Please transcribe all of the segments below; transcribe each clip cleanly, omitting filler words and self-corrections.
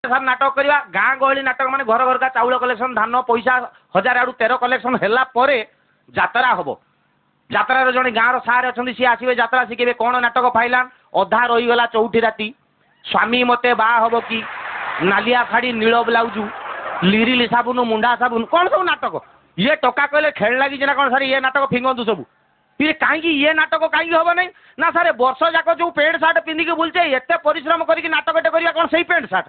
Sir ନାଟକ କରିବା ଗାଁ ଗହଳି ନାଟକ ମାନେ ଘର ଘରକା ଚାଉଳ କଲେକ୍ସନ ଧାନ ପଇସା 1000 ଆଡୁ 13 କଲେକ୍ସନ ହେଲା ପରେ ଯାତ୍ରା ହବ। ଯାତ୍ରାର ଜଣେ ଗାଁର ସାର୍ ଅଛନ୍ତି ସିଏ ଆସିବେ ଯାତ୍ରା ଶିଖେଇବେ କ'ଣ ନାଟକ ଫାଇଲା ଅଧା ରହିଗଲା ଚଉଠି ରାତି ସ୍ୱାମୀ ମତେ ବାହା ହବ କି ନାଲିଆ ଶାଢ଼ୀ ନୀଳ ବ୍ଲାଉଜୁ ଲିରିଲି ସାବୁନ ମୁଣ୍ଡା ସାବୁନ କ'ଣ ସବୁ ନାଟକ ଇଏ ଟକା କହିଲେ ଖେଳ ଲାଗିଛି ନା କ'ଣ ସାର୍ ଇଏ ନାଟକ ଫିଙ୍ଗନ୍ତୁ ସବୁ ଇଏ କାହିଁକି ଇଏ ନାଟକ କାହିଁକି ହବ ନାହିଁ ନା ସାର୍ ବର୍ଷ ଯାକ ଯୋଉ ପ୍ୟାଣ୍ଟ ସାର୍ଟ ପିନ୍ଧିକି ବୁଲଛେ ଏତେ ପରିଶ୍ରମ କରିକି ନାଟକଟେ କରିବା କ'ଣ ସେଇ ପ୍ୟାଣ୍ଟ ସାର୍ଟ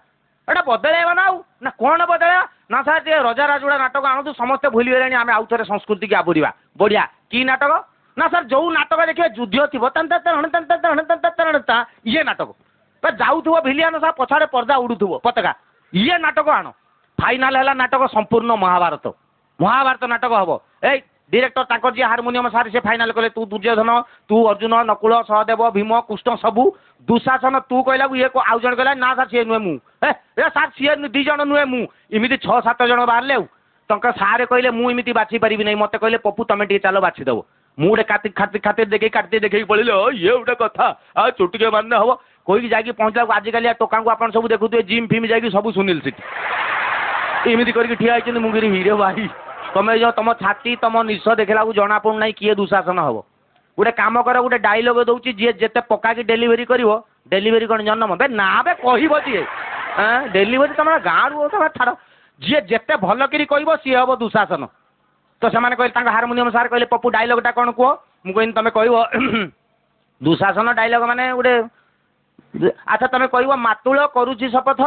ଏଟା ବଦଳେଇବା ନା ଆଉ ନା କ'ଣ ବଦଳେଇବା ନା ସାର୍ ଟିକେ ରଜା ରାଜୁଡ଼ା ନାଟକ ଆଣନ୍ତୁ ସମସ୍ତେ ଭୁଲିଗଲେଣି ଆମେ ଆଉ ଥରେ ସଂସ୍କୃତିକି ଆବୁରିବା ବଢ଼ିଆ କି ନାଟକ ନା ସାର୍ ଯୋଉ ନାଟକ ଦେଖିବେ ଯୁଦ୍ଧ ଥିବ ଇଏ ନାଟକ ଯାଉଥିବ ଭିଲିଆନ ସାର୍ ପଛଆଡ଼େ ପର୍ଦ୍ଦା ଉଡ଼ୁଥିବ ପତାକା ଇଏ ନାଟକ ଆଣ ଫାଇନାଲ ହେଲା ନାଟକ ସମ୍ପୂର୍ଣ୍ଣ ମହାଭାରତ ମହାଭାରତ ନାଟକ ହବ ଏଇ ଡିରେକ୍ଟର ତାଙ୍କର ଯିଏ ହାରମୋନିୟମ ସାର୍ ସେ ଫାଇନାଲ କଲେ ତୁ ଦୁର୍ଯ୍ୟୋଧନ ତୁ ଅର୍ଜୁନ ନକୁଳ ସହଦେବ ଭୀମ କୃଷ୍ଣ ସବୁ ଦୁଶାସନ ତୁ କହିଲାକୁ ଇଏ ଆଉ ଜଣେ କହିଲା ନା ସାର୍ ସିଏ ନୁହେଁ ମୁଁ ଏ ସାର୍ ସିଏ 2 ଜଣ ନୁହେଁ ମୁଁ ଏମିତି 6-7 ଜଣ ବାହାରିଲେ ଆଉ ତାଙ୍କ ସାର୍ କହିଲେ ମୁଁ ଏମିତି ବାଛି ପାରିବି ନାହିଁ ମତେ କହିଲେ ପପୁ ତମେ ଟିକେ ଚାଲ ବାଛିଦେବ ମୁଁ ଗୋଟେ ଖାତିର ଦେଖେଇ କାଟି ଦେଖେଇ ପଳେଇଲେ ଇଏ ଗୋଟେ କଥା ଆଉ ଚୁଟିକେ ମାନେ ହବ କହିକି ଯାଇକି ପହଞ୍ଚିଲାକୁ ଆଜିକାଲି ଟୋକାଙ୍କୁ ଆପଣ ସବୁ ଦେଖୁଥିବେ ଜିମ୍ ଫିମ୍ ଯାଇକି ସବୁ ସୁନିଲ ସେଠି ଏମିତି କରିକି ଠିଆ ହେଇଛନ୍ତି ମୁଁ କହିଲି ହିରେ ଭାଇ ତମେ ଯୋଉ ତମ ଛାତି ତମ ନିଶ ଦେଖିଲାକୁ ଜଣା ପଡୁନାହିଁ କିଏ ଦୁଶାସନ ହବ ଗୋଟେ କାମ କର ଗୋଟେ ଡାଇଲଗ ଦଉଛି ଯିଏ ଯେତେ ପକାକି ଡେଲିଭରି କରିବ ଡେଲିଭରି କ'ଣ ଜନ୍ମ ବେ ନା ବେ କହିବ ଯିଏ ଡେଲିଭରି ତମର ଗାଁରୁ ତମେ ଛାଡ଼ ଯିଏ ଯେତେ ଭଲ କରି କହିବ ସିଏ ହବ ଦୁଶାସନ ତ ସେମାନେ କହିଲେ ତାଙ୍କ ହାରମୋନିୟମ ସାର୍ କହିଲେ ପପୁ ଡାଇଲଗଟା କ'ଣ କୁହ ମୁଁ କହିଲି ତମେ କହିବ ଦୁଶାସନ ଡାଇଲଗ ମାନେ ଗୋଟେ ଆଚ୍ଛା ତମେ କହିବ ମାତୁଳ କରୁଛି ଶପଥ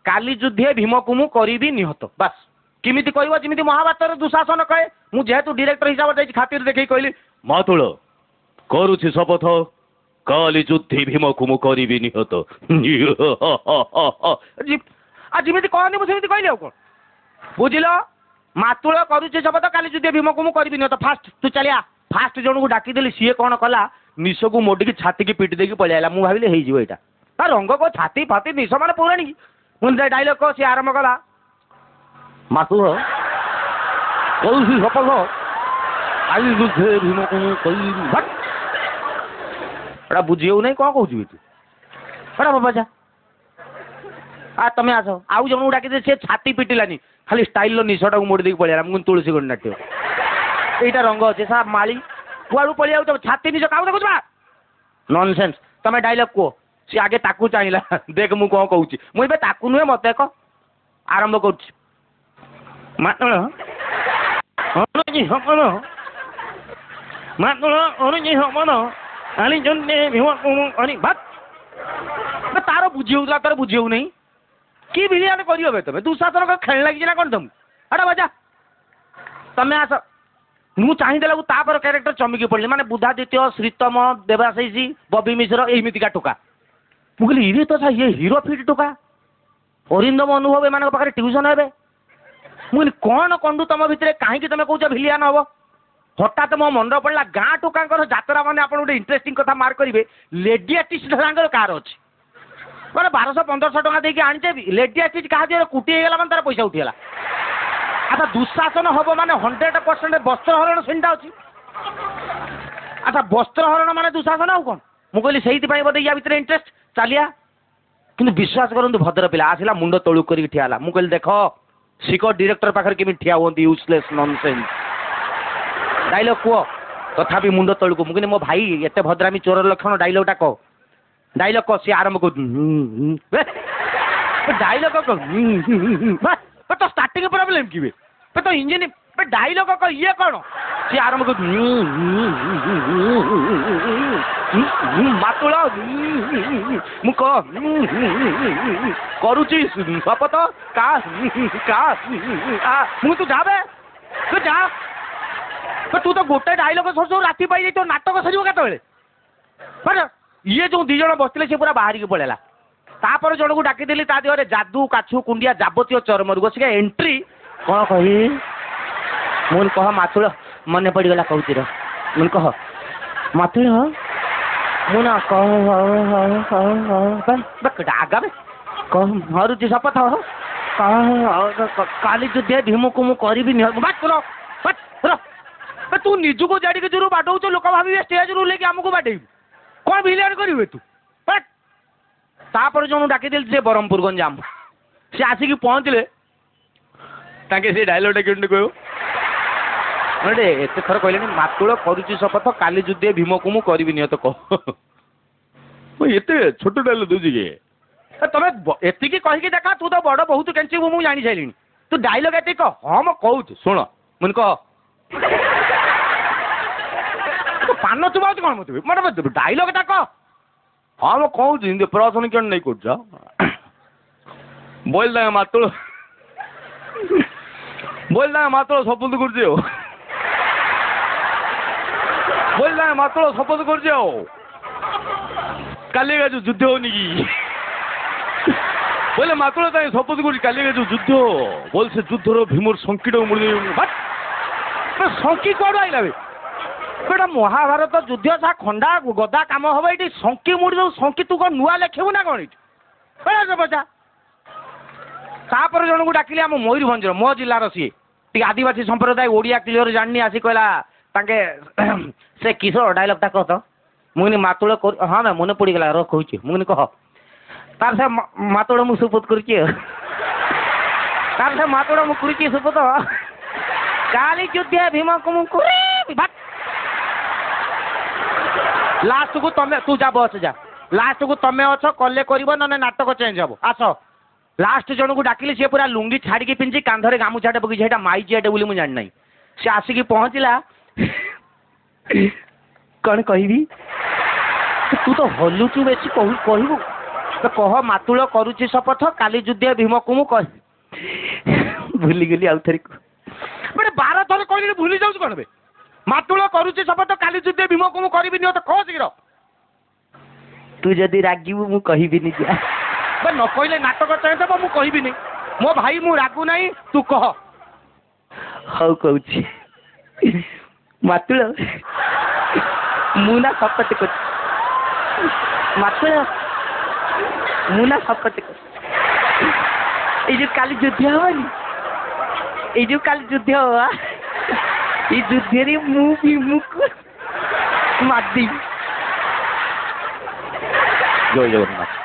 କାଲି ଯୁଦ୍ଧେ ଭୀମକୁ ମୁଁ କରିବି ନିହତ ବାସ୍ କେମିତି କହିବ ଯେମିତି ମହାଭାରତର ଦୁଶାସନ କହେ ମୁଁ ଯେହେତୁ ଡିରେକ୍ଟର ହିସାବରେ ଯାଇଛି ଖାତିର ଦେଖେଇ କହିଲି ମାତୁଳ କରୁଛି ଶପଥ କାଲି ଯୁଦ୍ଧେ ଭୀମକୁ ମୁଁ କରିବି ନିହତ ଯେମିତି କହନି ମୁଁ ସେମିତି କହିଲି ଆଉ କ'ଣ ବୁଝିଲ ମାତୁଳ କରୁଛି ଶପଥ କାଲି ଯୁଦ୍ଧେ ଭୀମକୁ ମୁଁ କରିବି ନିହତ ଫାଷ୍ଟ ତୁ ଚାଲିଆ ଫାଷ୍ଟ ଜଣକୁ ଡାକିଦେଲି ସିଏ କ'ଣ କଲା ନିଶକୁ ମୋଡ଼ିକି ଛାତିକି ପିଟି ଦେଇକି ପଳେଇ ଆଇଲା ମୁଁ ଭାବିଲି ହେଇଯିବ ଏଇଟା ତା ରଙ୍ଗ କହ ଛାତି ଫାତି ନିଶ ମାନେ ପୌରାଣିକ ମୁଁ ଡାଇଲଗ କହ ସିଏ ଆରମ୍ଭ କଲା ମାତୁଳ କରୁଛି ଶପଥ କାଲି ଯୁଦ୍ଧେ ଭୀମକୁ ମୁଁ କରିବି ଏଟା ବୁଝି ହେଉନାହିଁ କ'ଣ କହୁଛୁ ଏଠି ଏଟା ବାବାଜା ତମେ ଆସ ଆଉ ଜଣକୁ ଡାକିଦେ ସେ ଛାତି ପିଟିଲାନି ଖାଲି ଷ୍ଟାଇଲର ନିଶଟାକୁ ମୋଡ଼ି ଦେଇକି ପଳେଇଲା ମୁଁ ତୁଳସୀ ଗଣ୍ଡ ନାଟ୍ୟ ଏଇଟା ରଙ୍ଗ ଅଛି ସା ମାଳି କୁଆଡ଼ୁ ପଳେଇ ଯାଉଛ ଛାତି ନିଶ କାହାକୁ ଦେଖୁଛ ନନସେନ୍ସ ତମେ ଡାଇଲଗ କୁହ ସିଏ ଆଗେ ତାକୁ ଚାହିଁଲା ଦେଖ ମୁଁ କ'ଣ କହୁଛି ମୁଁ ଏବେ ତାକୁ ନୁହେଁ ମୋତେ ଏକ ଆରମ୍ଭ କରୁଛି ମାତୁଳ ଅନୁଜି ସପନ ମାତୁଳ ଅନୁଜି ସପନ କାଲି ଯୁଦ୍ଧେ ଭୀମକୁ ମୁଁ କରି ତାର ବୁଝି ହେଉଥିଲା ତାର ବୁଝି ହେଉନାହିଁ କି ଭିଲିଆନ କରିବ ବେ ତମେ ଦୁଶାସନ ଖେଳ ଲାଗିଛି ନା କ'ଣ ତମକୁ ଏଟା ବାଜା ତମେ ଆସ ମୁଁ ଚାହିଁଦେଲାକୁ ତାପରେ କ୍ୟାରେକ୍ଟର ଚମକି ପଡ଼ିଲି ମାନେ ବୁଦ୍ଧାଦିତ୍ୟ ଶ୍ରୀତମ ଦେବାଶିଷୀ ବବି ମିଶ୍ର ଏମିତିକା ଟୋକା ମୁଁ କହିଲି ଇଏ ତ ଇଏ ହିରୋ ଫିଟ୍ ଟୋକା ଅରିନ୍ଦମ ଅନୁଭବ ଏମାନଙ୍କ ପାଖରେ ଟ୍ୟୁସନ୍ ହେବେ ମୁଁ କହିଲି କ'ଣ କଣ୍ଡୁ ତମ ଭିତରେ କାହିଁକି ତମେ କହୁଛ ଭିଲିଆନ ହବ ହଠାତ୍ ମୋ ମଣ୍ଡ ପଡ଼ିଲା ଗାଁ ଟୋକାଙ୍କର ଯାତ୍ରା ମାନେ ଆପଣ ଗୋଟେ ଇଣ୍ଟରେଷ୍ଟିଂ କଥା ମାର୍କ କରିବେ ଲେଡି ଆର୍ଟିଷ୍ଟ ସାଙ୍ଗରେ କାହାର ଅଛି ମାନେ 1200-1500 ଟଙ୍କା ଦେଇକି ଆଣିଛେ ଲେଡି ଆର୍ଟିଷ୍ଟ କାହା ଦେହରେ କୁଟି ହେଇଗଲା ମାନେ ତାର ପଇସା ଉଠିଗଲା ଆଚ୍ଛା ଦୁଶାସନ ହବ ମାନେ 100% ବସ୍ତ୍ରହରଣ ସେମିତି ଅଛି ଆଚ୍ଛା ବସ୍ତ୍ରହରଣ ମାନେ ଦୁଶାସନ ଆଉ କ'ଣ ମୁଁ କହିଲି ସେଇଥିପାଇଁ ବୋଧେ ୟା ଭିତରେ ଇଣ୍ଟରେଷ୍ଟ ଚାଲିଆ କିନ୍ତୁ ବିଶ୍ୱାସ କରନ୍ତୁ ଭଦ୍ର ପିଲା ଆସିଲା ମୁଣ୍ଡ ତଳୁକୁ କରିକି ଠିଆ ହେଲା ମୁଁ କହିଲି ଦେଖ ଶିଖ ଡିରେକ୍ଟର ପାଖରେ କେମିତି ଠିଆ ହୁଅନ୍ତି ୟୁଜଲେସ୍ ନନସେନ୍ସ ଡାଇଲଗ କୁହ ତଥାପି ମୁଣ୍ଡ ତଳୁକୁ ମୁଁ କହିଲି ମୋ ଭାଇ ଏତେ ଭଦ୍ରାମୀ ଚୋରର ଲକ୍ଷଣ ଡାଇଲଗଟା କହ ଡାଇଲଗ କହ ସିଏ ଆରମ୍ଭ କରୁଛି ଡାଇଲଗ କହ ତ ଷ୍ଟାର୍ଟିଂ ପ୍ରୋବ୍ଲେମ୍ କିବେ ତ ଇଞ୍ଜିନ ଡାଇଲଗ କହ ଇଏ କ'ଣ ସିଏ ଆରମ୍ଭ କରୁଛି ମାତୁଳ ମୁଁ କହ କରୁଛି ଶପଥ ମୁଁ ତୁ ଯାବେ ତୁ ଯା ତୁ ତ ଗୋଟେ ଡାଇଲଗ ସରୁ ରାତି ପାଇଯାଇ ନାଟକ ସରିବ କେତେବେଳେ ଇଏ ଯେଉଁ 2 ଜଣ ବସିଥିଲେ ସେ ପୁରା ବାହାରିକି ପଳେଇଲା ତାପରେ ଜଣକୁ ଡାକିଦେଲି ତା ଦେହରେ ଯାଦୁ କାଛୁ କୁଣ୍ଡିଆ ଯାବତୀୟ ଚର୍ମ ରୋଗ ସେ ଏଣ୍ଟ୍ରି କ'ଣ କହିବି ମୁଁ କହ ମାତୁଳ ମନେ ପଡ଼ିଗଲା କହୁଛି ର ମୁଁ କହ ମାତୁଳ ମୁଁ ନା ଆଗାବେ କହ ମରୁଛି ଶପଥ କାଲି ଯୁଦ୍ଧେ ଭୀମକୁ ମୁଁ କରିବି ତୁ ନିଜକୁ ଜାଡ଼ିକି ଯୋଉ ବାଡ଼ଉଛୁ ଲୋକ ଭାବିବେ ଷ୍ଟେଜରୁ ଓହ୍ଲେଇକି ଆମକୁ ବାଡ଼େଇବୁ କ'ଣ ଭିଲିଆନ କରିବେ ତୁ ତାପରେ ଜଣକୁ ଡାକିଦେଲି ସେ ବ୍ରହ୍ମପୁର ଗଞ୍ଜାମ ସେ ଆସିକି ପହଞ୍ଚିଲେ ତାଙ୍କେ ସେ ଡାଇଲଗଟା କେମିତି କହିବ ଗୋଟେ ଏତେ ଥର କହିଲେଣି ମାତୁଳ କରୁଛି ଶପଥ କାଲି ଯୁଦ୍ଧେ ଭୀମକୁ ମୁଁ କରିବିନି ତ କହ ଏତେ ଛୋଟ ଡାଇଲଗ ଦଉଛି କି ତମେ ଏତିକି କହିକି ଦେଖା ତୁ ତ ବଡ଼ ବହୁତ କେଞ୍ଚିବୁ ମୁଁ ଜାଣି ସାରିଲିଣି ତୁ ଡାଇଲଗ ଏତିକି କହ ହଁ ମୁଁ କହୁଛି ଶୁଣ ମୁଁ କହ ପାନ ଚୁବାଉଛି କ'ଣ ମୁଁ ମାନେ ଡାଇଲଗଟା କହ ହଁ ମୁଁ କହୁଛି ଏମିତି ପ୍ରସନ କେଣ ନେଇ କରୁଛ ବୋଇଲ ମାତୁଳ ମାତୁଳ ଶପଥ କରୁଛି ଆଉ ବୋଇଲ ମାତୁଳ ଶପଥ କରୁଛି ଆଉ କାଲିକା ଯୋଉ ଯୁଦ୍ଧ ହଉନି କି ବୋଇଲେ ମାତୁଳ ତାই ଶପଥ କରୁଛି କାଲିକା ଯୋଉ ଯୁଦ୍ଧ ବୋଲ ସେ ଯୁଦ୍ଧର ଭୀମର ଶଙ୍କିଟା ମୁଡ଼ି ଶଙ୍କି କୁଆଡ଼ୁ ଆଇଲା ବେ ଗୋଟା ମହାଭାରତ ଯୁଦ୍ଧ ସା ଖଣ୍ଡା ଗଦା କାମ ହବ ଏଇଠି ଶଙ୍କି ମୁଡ଼ି ଦଉ ଶଙ୍କି ତୁ କ'ଣ ନୂଆ ଲେଖିବୁ ନା କ'ଣ ଏଇଠି ପଚା ତାପରେ ଜଣକୁ ଡାକିଲି ଆମ ମୟୂରଭଞ୍ଜର ମୋ ଜିଲ୍ଲାର ସିଏ ଟିକେ ଆଦିବାସୀ ସମ୍ପ୍ରଦାୟ ଓଡ଼ିଆ କ୍ଲିୟର ଜାଣିନି ଆସି କହିଲା ତାଙ୍କେ ସେ କିଶୋର ଡାଇଲଗଟା କହ ତ ମୁଁ ମାତୁଳ ହଁ ନା ମନେ ପଡ଼ିଗଲା ର କହୁଛି ମୁଁ କହ ତାର ସେ ମାତୁଳ ମୁଁ ସୁପୋଧ କରୁଛି ଆଉ ତାର ସେ ମାତୁଳ ମୁଁ କରୁଛି ସୁପୋଧ କାଲି ଯୁଦ୍ଧ ଭୀମକୁ ମୁଁ ଲାଷ୍ଟକୁ ତମେ ତୁ ଯା ବସ ଯା ଲାଷ୍ଟକୁ ତମେ ଅଛ କଲେ କରିବ ନହେଲେ ନାଟକ ଚେଞ୍ଜ ହବ ଆସ ଲାଷ୍ଟ ଜଣକୁ ଡାକିଲି ସିଏ ପୁରା ଲୁଙ୍ଗି ଛାଡ଼ିକି ପିନ୍ଧି କାନ୍ଧରେ ଗାମୁଛାଟେ ପକେଇଛି ସେଇଟା ମାଇଚିଆଟେ ବୋଲି ମୁଁ ଜାଣିନାହିଁ ସେ ଆସିକି ପହଞ୍ଚିଲା କ'ଣ କହିବି ତୁ ତ ହଲୁଛୁ ବେଶୀ କହିବୁ ତ କହ ମାତୁଳ କରୁଛି ଶପଥ କାଲି ଯୁଦ୍ଧ ଭୀମକୁ ମୁଁ ଭୁଲିଗଲି ଆଉ ଥରେ ଗୋଟେ 12 ଥର କହିଲି ଭୁଲି ଯାଉଛି କ'ଣ ବେ ମାତୁଳ କରୁଛି ଶପଥ କାଲି ଯୁଦ୍ଧ ଭୀମକୁ ମୁଁ କରିବିନି ତ କହ ଶୀଘ୍ର ତୁ ଯଦି ରାଗିବୁ ମୁଁ କହିବିନି ଯା ନ କହିଲେ ନାଟକ ଚେଞ୍ଜ ହେବ ମୁଁ କହିବିନି ମୋ ଭାଇ ମୁଁ ରାଗୁ ନାହିଁ ତୁ କହ ହଉ କହୁଛି ମାତୁଳ ମୁଁ ନା ଶପଥ କରୁଛି ମାତୁଳ ମୁଁ ନା ଶପଥ କରୁଛି ଏଇ ଯୋଉ କାଲି ଯୁଦ୍ଧ ହବନି ଏଇ ଯୋଉ କାଲି ଯୁଦ୍ଧ ହବ ଏଇ ଯୁଦ୍ଧରେ ମୁଁ ଭୀମକୁ ମାରିଦେବି ଜୟ ଜଗନ୍ନାଥ।